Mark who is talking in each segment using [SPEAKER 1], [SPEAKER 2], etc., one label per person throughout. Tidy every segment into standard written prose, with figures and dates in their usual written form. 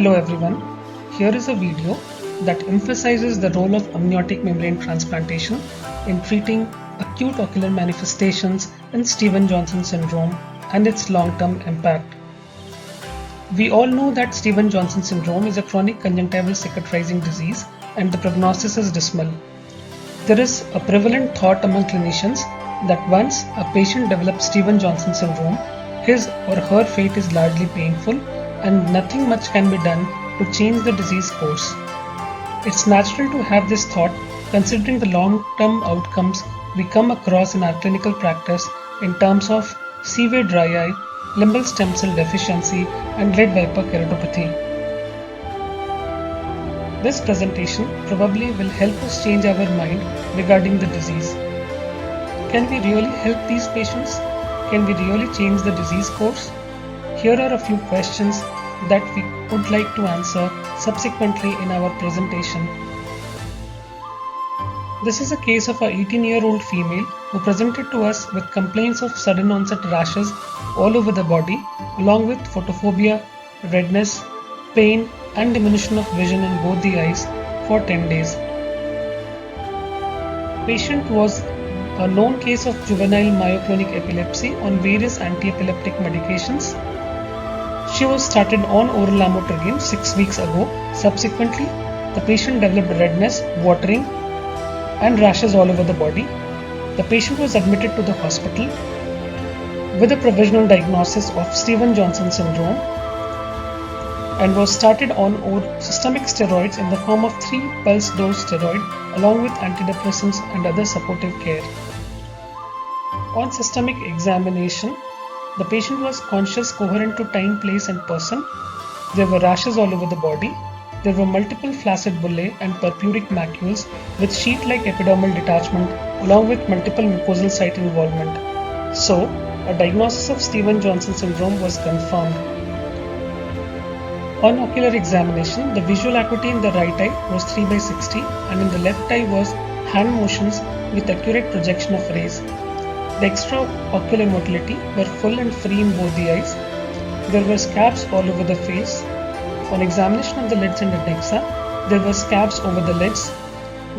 [SPEAKER 1] Hello everyone, here is a video that emphasizes the role of amniotic membrane transplantation in treating acute ocular manifestations in Stevens-Johnson syndrome and its long-term impact. We all know that Stevens-Johnson syndrome is a chronic conjunctival cicatrizing disease and the prognosis is dismal. There is a prevalent thought among clinicians that once a patient develops Stevens-Johnson syndrome, his or her fate is largely painful and nothing much can be done to change the disease course. It's natural to have this thought considering the long-term outcomes we come across in our clinical practice in terms of severe dry eye, limbal stem cell deficiency and lead viper keratopathy. This presentation probably will help us change our mind regarding the disease. Can we really help these patients? Can we really change the disease course? Here are a few questions that we would like to answer subsequently in our presentation. This is a case of a 18-year-old female who presented to us with complaints of sudden onset rashes all over the body along with photophobia, redness, pain and diminution of vision in both the eyes for 10 days. Patient was a known case of juvenile myoclonic epilepsy on various anti-epileptic medications. She was started on oral lamotrigine 6 weeks ago. Subsequently, the patient developed redness, watering and rashes all over the body. The patient was admitted to the hospital with a provisional diagnosis of Stevens-Johnson syndrome and was started on systemic steroids in the form of 3 pulse dose steroid along with antidepressants and other supportive care. On systemic examination, the patient was conscious, coherent to time, place and person. There were rashes all over the body. There were multiple flaccid bullae and purpuric macules with sheet-like epidermal detachment along with multiple mucosal site involvement. So, a diagnosis of Stevens-Johnson syndrome was confirmed. On ocular examination, the visual acuity in the right eye was 3/60 and in the left eye was hand motions with accurate projection of rays. The extraocular motility were full and free in both the eyes. There were scabs all over the face. On examination of the lids and adnexa, there were scabs over the lids.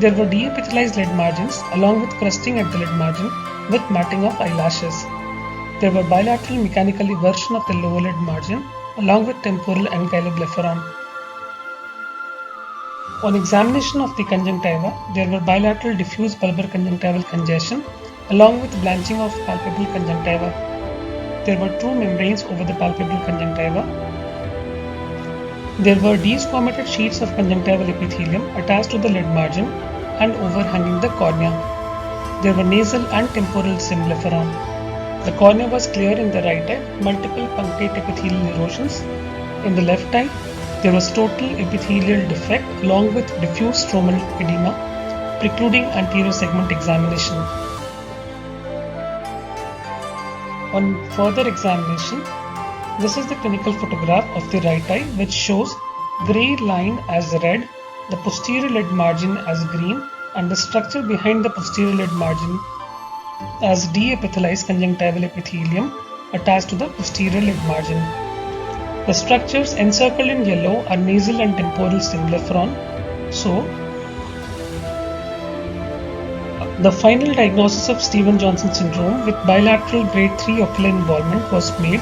[SPEAKER 1] There were deepithelialized lid margins along with crusting at the lid margin with matting of eyelashes. There were bilateral mechanical eversion of the lower lid margin along with temporal ankyloblepharon. On examination of the conjunctiva, there were bilateral diffuse bulbar conjunctival congestion along with blanching of palpebral conjunctiva. There were 2 membranes over the palpebral conjunctiva. There were desquamated sheets of conjunctival epithelium attached to the lid margin and overhanging the cornea. There were nasal and temporal symblepharon. The cornea was clear in the right eye, multiple punctate epithelial erosions. In the left eye, there was total epithelial defect along with diffuse stromal edema, precluding anterior segment examination. On further examination, this is the clinical photograph of the right eye which shows grey line as red, the posterior lid margin as green and the structure behind the posterior lid margin as deepithelialized conjunctival epithelium attached to the posterior lid margin. The structures encircled in yellow are nasal and temporal symblepharon. So, the final diagnosis of Stevens-Johnson syndrome with bilateral grade 3 ocular involvement was made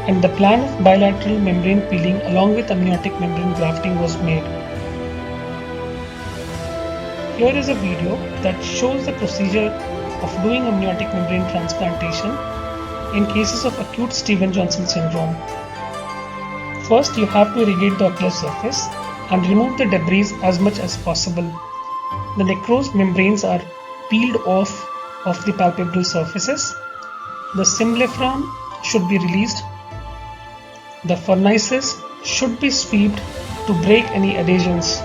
[SPEAKER 1] and the plan of bilateral membrane peeling along with amniotic membrane grafting was made. Here is a video that shows the procedure of doing amniotic membrane transplantation in cases of acute Stevens-Johnson syndrome. First, you have to irrigate the ocular surface and remove the debris as much as possible. The necrosed membranes are peeled off of the palpebral surfaces. The symblepharon should be released. The fornices should be swept to break any adhesions.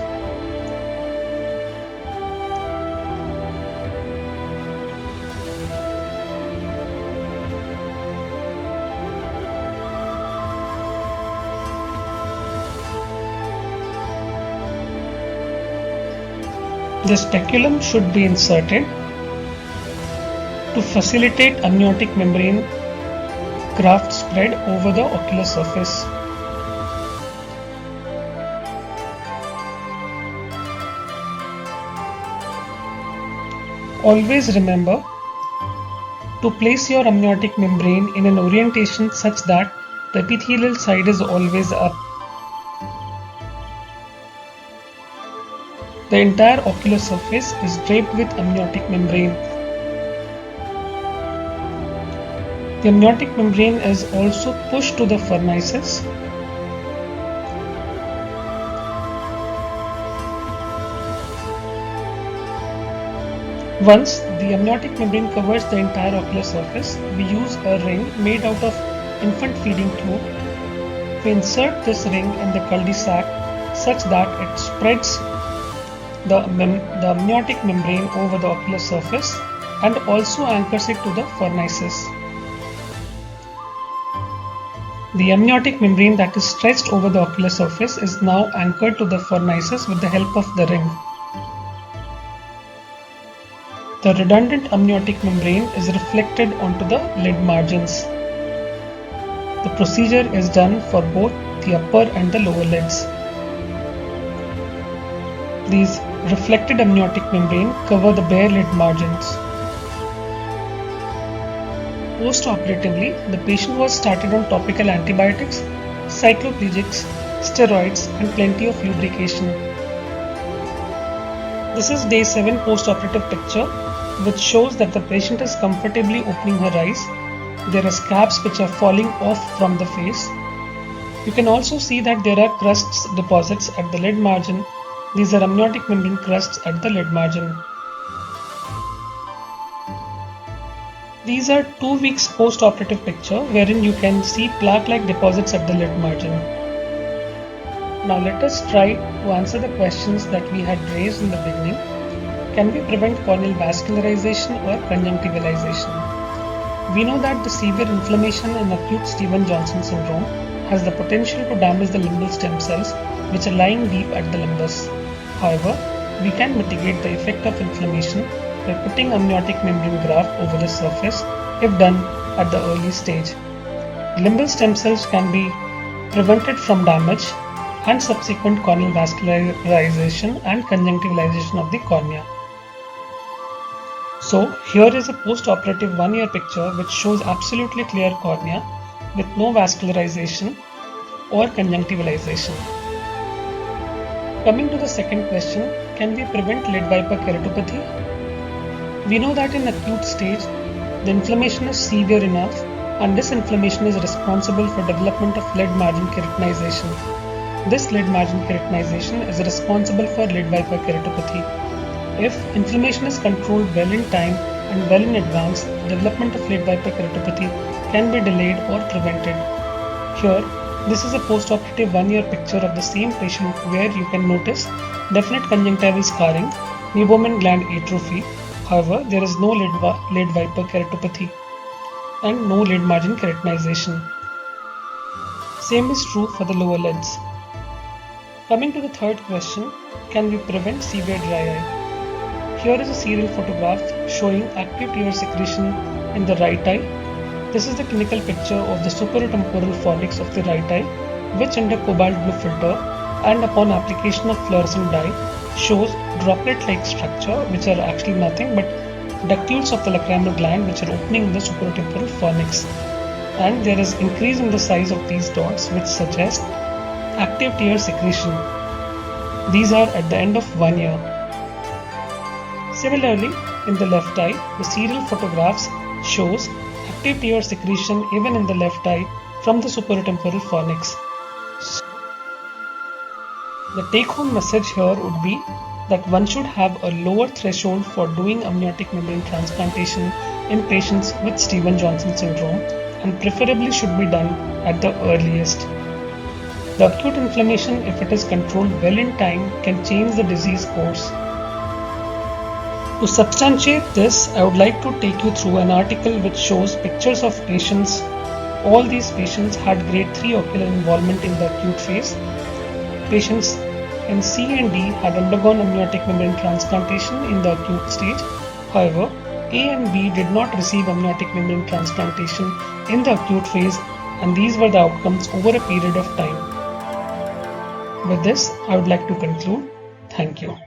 [SPEAKER 1] The speculum should be inserted to facilitate amniotic membrane graft spread over the ocular surface. Always remember to place your amniotic membrane in an orientation such that the epithelial side is always up. The entire ocular surface is draped with amniotic membrane. The amniotic membrane is also pushed to the fornices. Once the amniotic membrane covers the entire ocular surface, we use a ring made out of infant feeding tube. We insert this ring in the cul-de-sac such that it spreads the amniotic membrane over the ocular surface and also anchors it to the fornices. The amniotic membrane that is stretched over the ocular surface is now anchored to the fornices with the help of the ring. The redundant amniotic membrane is reflected onto the lid margins. The procedure is done for both the upper and the lower lids. These reflected amniotic membrane cover the bare lid margins. Post-operatively, the patient was started on topical antibiotics, cycloplegics, steroids and plenty of lubrication. This is day 7 post-operative picture, which shows that the patient is comfortably opening her eyes. There are scabs which are falling off from the face. You can also see that there are crusts deposits at the lid margin. These are amniotic membrane crusts at the lid margin. These are 2 weeks post-operative picture wherein you can see plaque-like deposits at the lid margin. Now let us try to answer the questions that we had raised in the beginning. Can we prevent corneal vascularization or conjunctivalization? We know that the severe inflammation in acute Stevens-Johnson syndrome has the potential to damage the limbal stem cells which are lying deep at the limbus. However, we can mitigate the effect of inflammation by putting amniotic membrane graft over the surface if done at the early stage. Limbal stem cells can be prevented from damage and subsequent corneal vascularization and conjunctivalization of the cornea. So here is a post-operative 1-year picture which shows absolutely clear cornea with no vascularization or conjunctivalization. Coming to the second question, can we prevent lid viper keratopathy? We know that in acute stage, the inflammation is severe enough and this inflammation is responsible for development of lid margin keratinization. This lid margin keratinization is responsible for lid viper keratopathy. If inflammation is controlled well in time and well in advance, development of lid viper keratopathy can be delayed or prevented. Here, this is a post-operative 1-year picture of the same patient where you can notice definite conjunctival scarring, meibomian gland atrophy. However, there is no lid viper keratopathy and no lid margin keratinization. Same is true for the lower lids. Coming to the third question, can we prevent severe dry eye? Here is a serial photograph showing active tear secretion in the right eye. This is the clinical picture of the superotemporal fornix of the right eye, which under cobalt blue filter and upon application of fluorescent dye shows droplet-like structure which are actually nothing but ductules of the lacrimal gland which are opening in the superotemporal fornix. And there is increase in the size of these dots which suggest active tear secretion. These are at the end of 1 year. Similarly, in the left eye, the serial photographs shows active tear secretion even in the left eye from the superotemporal fornix. The take-home message here would be that one should have a lower threshold for doing amniotic membrane transplantation in patients with Stevens-Johnson syndrome and preferably should be done at the earliest. The acute inflammation, if it is controlled well in time, can change the disease course. To substantiate this, I would like to take you through an article which shows pictures of patients. All these patients had grade 3 ocular involvement in the acute phase. Patients in C and D had undergone amniotic membrane transplantation in the acute stage. However, A and B did not receive amniotic membrane transplantation in the acute phase, and these were the outcomes over a period of time. With this, I would like to conclude. Thank you.